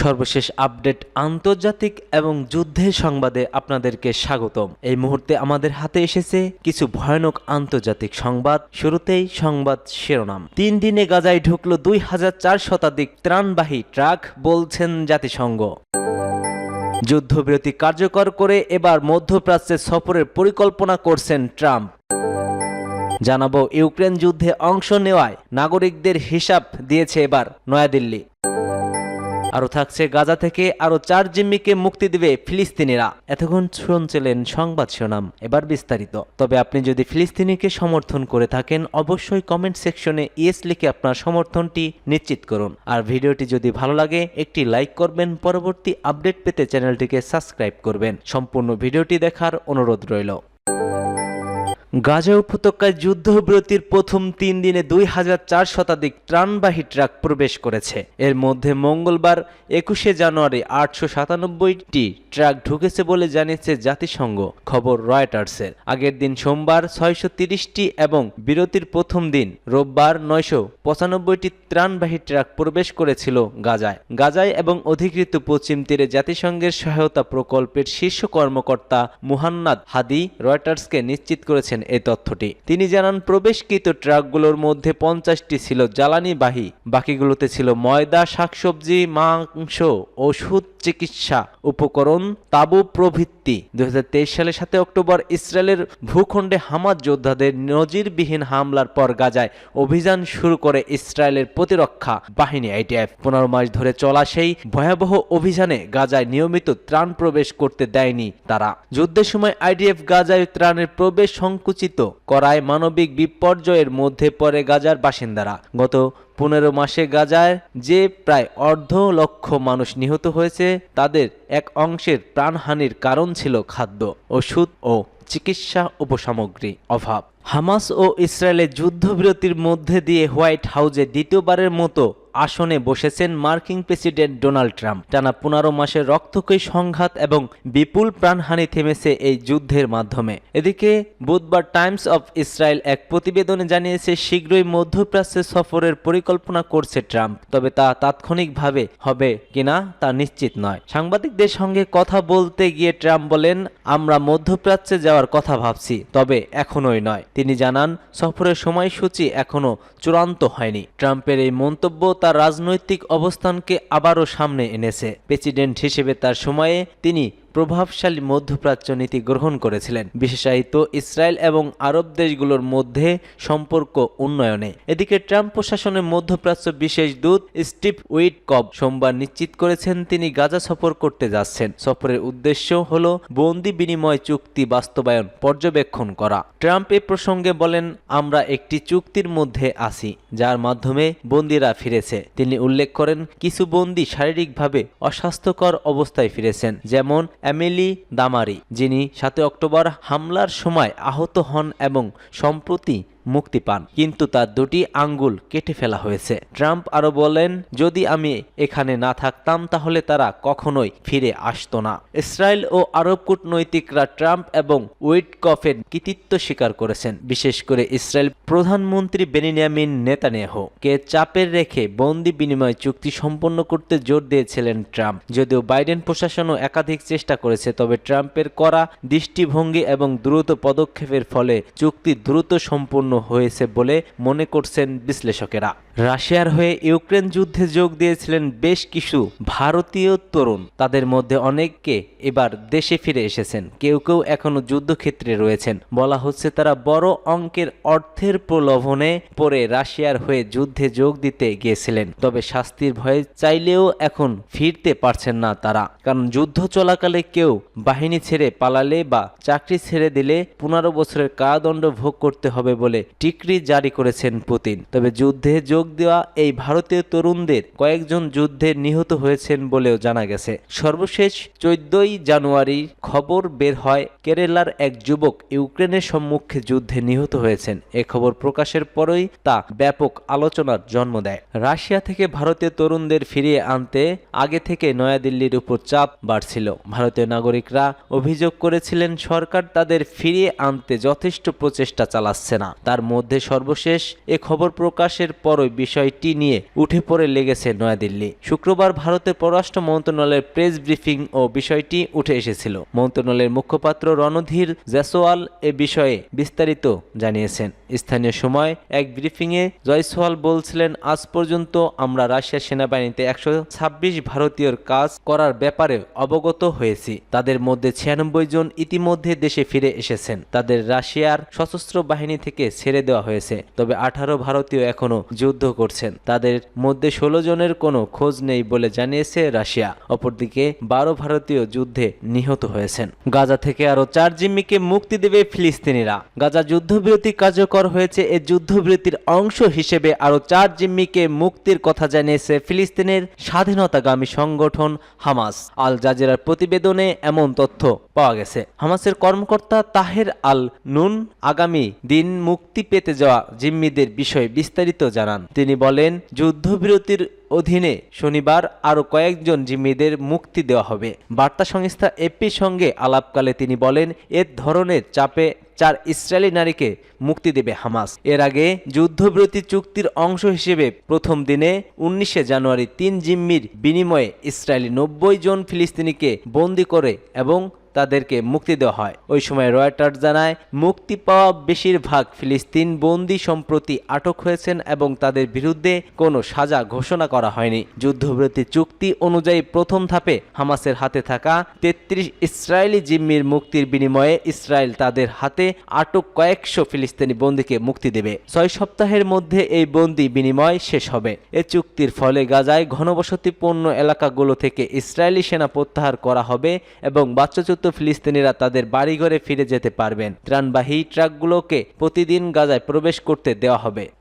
সর্বশেষ আপডেট আন্তর্জাতিক এবং যুদ্ধের সংবাদে আপনাদেরকে স্বাগতম। এই মুহূর্তে আমাদের হাতে এসেছে কিছু ভয়ানক আন্তর্জাতিক সংবাদ। শুরুতেই সংবাদ শিরোনাম। 3 দিনে গাজায় ঢুকল 2000 শতাধিক ত্রাণবাহী ট্রাক, বলছেন জাতিসংঘ। যুদ্ধবিরতি কার্যকর করে এবার মধ্যপ্রাচ্যে সফরের পরিকল্পনা করছেন ট্রাম্প। জানাবো ইউক্রেন যুদ্ধে অংশ নেওয়ায় নাগরিকদের হিসাব দিয়েছে এবার নয়াদিল্লি। আরও থাকছে গাজা থেকে আরও 4 জিম্মিকে মুক্তি দেবে ফিলিস্তিনিরা। এতক্ষণ শুনছিলেন সংবাদ শিরোনাম, এবার বিস্তারিত। তবে আপনি যদি ফিলিস্তিনিকে সমর্থন করে থাকেন অবশ্যই কমেন্ট সেকশনে ইয়েস লিখে আপনার সমর্থনটি নিশ্চিত করুন। আর ভিডিওটি যদি ভালো লাগে একটি লাইক করবেন, পরবর্তী আপডেট পেতে চ্যানেলটিকে সাবস্ক্রাইব করবেন। সম্পূর্ণ ভিডিওটি দেখার অনুরোধ রইল। গাজা উপত্যকায় যুদ্ধবিরতির প্রথম 3 দিনে 2004 শতাধিক ত্রাণবাহী ট্রাক প্রবেশ করেছে। এর মধ্যে মঙ্গলবার 21শে জানুয়ারি 897টি ট্রাক ঢুকেছে বলে জানিয়েছে জাতিসংঘ, খবর রয়টার্সের। আগের দিন সোমবার 630টি এবং বিরতির প্রথম দিন রোববার 995টি ত্রাণবাহী ট্রাক প্রবেশ করেছিল গাজায় এবং অধিকৃত পশ্চিম তীরে জাতিসংঘের সহায়তা প্রকল্পের শীর্ষ কর্মকর্তা মুহান্নাদ হাদি রয়টার্সকে নিশ্চিত করেছেন এই তথ্যটি। তিনি জানান, প্রবেশকৃত ট্রাকগুলোর মধ্যে 50টি ছিল জ্বালানিবাহী, বাকিগুলোতে ছিল ময়দা, শাকসবজি, মাংস, ওষুধ, চিকিৎসা উপকরণ, তাঁবু প্রভৃতি। 2023 সালের 7 অক্টোবর ইসরায়েলের ভূখণ্ডে হামাস যোদ্ধাদের নজিরবিহীন হামলার পর গাজায় অভিযান শুরু করে ইসরায়েলের প্রতিরক্ষা বাহিনী IDF। 15 মাস ধরে চলা সেই ভয়াবহ অভিযানে গাজায় নিয়মিত ত্রাণ প্রবেশ করতে দেয়নি তারা। যুদ্ধের সময় IDF গাজায় ত্রাণের প্রবেশ সংকুচিত করায় মানবিক বিপর্যয়ের মধ্যে পড়ে গাজার বাসিন্দারা। গত 15 মাসে গাজায় যে প্রায় 1.5 লক্ষ মানুষ নিহত হয়েছে, তাদের এক অংশের প্রাণহানির কারণ ছিল খাদ্য, ওষুধ ও চিকিৎসা উপসামগ্রী অভাব। হামাস ও ইসরায়েলের যুদ্ধবিরতির মধ্যে দিয়ে হোয়াইট হাউসে দ্বিতীয়বারের মতো আসনে বসেছেন মার্কিন প্রেসিডেন্ট ডোনাল্ড ট্রাম্প। টানা 15 মাসের রক্তক্ষয়ী সংঘাত এবং বিপুল প্রাণহানি থেমেছে এই যুদ্ধের মাধ্যমে। এদিকে বুধবার টাইমস অফ ইসরায়েল এক প্রতিবেদনে জানিয়েছে, শীঘ্রই মধ্যপ্রাচ্যে সফরের পরিকল্পনা করছে ট্রাম্প, তবে তা তাৎক্ষণিকভাবে হবে কিনা তা নিশ্চিত নয়। সাংবাদিকদের সঙ্গে কথা বলতে গিয়ে ট্রাম্প বলেন, আমরা মধ্যপ্রাচ্যে যাওয়ার কথা ভাবছি, তবে এখনোই নয়। তিনি জানান, সফরের সময়সূচি এখনো চূড়ান্ত হয়নি। ট্রাম্পের এই মন্তব্য তার রাজনৈতিক অবস্থানকে আবারও সামনে এনেছে। প্রেসিডেন্ট হিসেবে তার সময়ে তিনি প্রভাবশালী মধ্যপ্রাচ্য নীতি গ্রহণ করেছিলেন, বিশেষায়িত ইসরায়েল এবং আরব দেশগুলোর মধ্যে সম্পর্ক উন্নয়নে। এদিকে ট্রাম্প প্রশাসনের মধ্যপ্রাচ্য বিশেষ দূত স্টিভ উইটকফ সোমবার নিশ্চিত করেছেন তিনি গাজা সফর করতে যাচ্ছেন। সফরের উদ্দেশ্য হল বন্দি বিনিময় চুক্তি বাস্তবায়ন পর্যবেক্ষণ করা। ট্রাম্প এ প্রসঙ্গে বলেন, আমরা একটি চুক্তির মধ্যে আছি যার মাধ্যমে বন্দিরা ফিরেছে। তিনি উল্লেখ করেন, কিছু বন্দি শারীরিকভাবে অস্বাস্থ্যকর অবস্থায় ফিরেছেন, যেমন এমিলি দামারি, যিনি 7 অক্টোবর হামলার সময় আহত হন এবং সম্প্রতি মুক্তি পান, কিন্তু তার 2টি আঙ্গুল কেটে ফেলা হয়েছে। ট্রাম্প আরো বলেন, যদি আমি এখানে না থাকতাম তাহলে তারা কখনোই ফিরে আসতো না। ইসরায়েল ও আরব কূটনৈতিকরা ট্রাম্প এবং উইটকফের কৃতিত্ব স্বীকার করেছেন, বিশেষ করে ইসরায়েল প্রধানমন্ত্রী বেনিয়ামিন নেতানিয়াহুকে চাপের রেখে বন্দি বিনিময় চুক্তি সম্পন্ন করতে জোর দিয়েছিলেন ট্রাম্প। যদিও বাইডেন প্রশাসনও একাধিক চেষ্টা করেছে, তবে ট্রাম্পের কড়া দৃষ্টিভঙ্গি এবং দ্রুত পদক্ষেপের ফলে চুক্তি দ্রুত সম্পূর্ণ হয়েছে বলে মনে করছেন বিশ্লেষকেরা। রাশিয়ার হয়ে ইউক্রেন যুদ্ধে যোগ দিয়েছিলেন বেশ কিছু ভারতীয় তরুণ। তাদের মধ্যে অনেকে এবার দেশে ফিরে এসেছেন, কেউ কেউ এখনো যুদ্ধক্ষেত্রে রয়েছেন। বলা হচ্ছে তারা বড় অঙ্কের অর্থের প্রলোভনে পড়ে রাশিয়ার হয়ে যুদ্ধে যোগ দিতে গিয়েছিলেন, তবে শাস্তির ভয়ে চাইলেও এখন ফিরতে পারছেন না তারা। কারণ যুদ্ধ চলাকালে কেউ বাহিনী ছেড়ে পালালে বা চাকরি ছেড়ে দিলে 15 বছরের কারাদণ্ড ভোগ করতে হবে বলে ডিক্রি জারি করেছেন পুতিন। তবে যুদ্ধে যোগ দেওয়া এই ভারতীয় তরুণদের কয়েকজন যুদ্ধে নিহত হয়েছেন বলেও জানা গেছে। সর্বশেষ 14 জানুয়ারি খবর বের হয় কেরালার এক যুবক ইউক্রেনের সম্মুখে যুদ্ধে নিহত হয়েছেন। এ খবর প্রকাশের পরই তা ব্যাপক আলোচনার জন্ম দেয়। রাশিয়া থেকে ভারতীয় তরুণদের ফিরিয়ে আনতে আগে থেকে নয়াদিল্লির উপর চাপ বাড়ছিল। ভারতীয় নাগরিকরা অভিযোগ করেছিলেন সরকার তাদের ফিরিয়ে আনতে যথেষ্ট প্রচেষ্টা চালাচ্ছে না। তার তার মধ্যে সর্বশেষ এ খবর প্রকাশের পরই বিষয়টি নিয়ে উঠে পড়ে লেগেছে নয়াদিল্লি। শুক্রবার ভারতের পররাষ্ট্র মন্ত্রণালয়ের প্রেস ব্রিফিং ও বিষয়টি উঠে এসেছিল। মন্ত্রণালয়ের মুখপাত্র রণধীর জয়সওয়াল এ বিষয়ে বিস্তারিত জানিয়েছেন। স্থানীয় সময় এক ব্রিফিংয়ে জয়সওয়াল বলছিলেন, আজ পর্যন্ত আমরা রাশিয়ার সেনাবাহিনীতে 126 ভারতীয়র কাজ করার ব্যাপারে অবগত হয়েছি। তাদের মধ্যে 96 জন ইতিমধ্যে দেশে ফিরে এসেছেন। তাদের রাশিয়ার সশস্ত্র বাহিনী থেকে ছেড়ে দেওয়া হয়েছে। তবে 18 ভারতীয় এখনো যুদ্ধ করছেন। তাদের মধ্যে 16 জনের কোনো খোঁজ নেই বলে জানিয়েছে রাশিয়া। অপরদিকে 12 ভারতীয় যুদ্ধে নিহত হয়েছেন। গাজা থেকে আরও 4 জিম্মিকে মুক্তি দেবে ফিলিস্তিনিরা। গাজা যুদ্ধবিরতি কার্যকর হয়েছে। এই যুদ্ধবিরতির অংশ হিসেবে আরও 4 জিম্মিকে মুক্তির কথা জানিয়েছে ফিলিস্তিনের স্বাধীনতাগামী সংগঠন হামাস। আল জাজিরার প্রতিবেদনে এমন তথ্য পাওয়া গেছে। হামাসের কর্মকর্তা তাহের আল নুন আগামী দিন মুক্তি পেতে যাওয়া জিম্মিদের বিষয়ে বিস্তারিত জানান। তিনি বলেন, যুদ্ধবিরতির অধীনে শনিবার আরও কয়েকজন জিম্মিদের মুক্তি দেওয়া হবে। বার্তা সংস্থা এপির সঙ্গে আলাপকালে তিনি বলেন, এ ধরনের চাপে 4 ইসরায়েলি নারীকে মুক্তি দেবে হামাস। এর আগে যুদ্ধবিরতি চুক্তির অংশ হিসেবে প্রথম দিনে 19 জানুয়ারি 3 জিম্মির বিনিময়ে ইসরায়েলি 90 জন ফিলিস্তিনিকে বন্দী করে এবং তাদেরকে মুক্তি দেওয়া হয়। ওই সময় রয়টার্স জানায়, মুক্তি পাওয়া বেশিরভাগ ফিলিস্তিন বন্দী সম্প্রতি আটক হয়েছেন এবং তাদের বিরুদ্ধে কোনো সাজা ঘোষণা করা হয়নি। যুদ্ধবিরতি চুক্তি অনুযায়ী প্রথম ধাপে হামাসের হাতে থাকা 33 ইসরায়েলি জিম্মির মুক্তির বিনিময়ে ইসরায়েল তাদের হাতে আটক কয়েকশো ফিলিস্তিনি বন্দীকে মুক্তি দেবে। 6 সপ্তাহের মধ্যে এই বন্দী বিনিময় শেষ হবে। এ চুক্তির ফলে গাজায় ঘনবসতিপূর্ণ এলাকাগুলো থেকে ইসরায়েলি সেনা প্রত্যাহার করা হবে এবং বাস্তুচ্যুত ফিলিস্তিনিরা তাদের বাড়িঘরে ফিরে যেতে পারবেন। ত্রাণবাহী ট্রাকগুলোকে প্রতিদিন গাজায় প্রবেশ করতে দেওয়া হবে।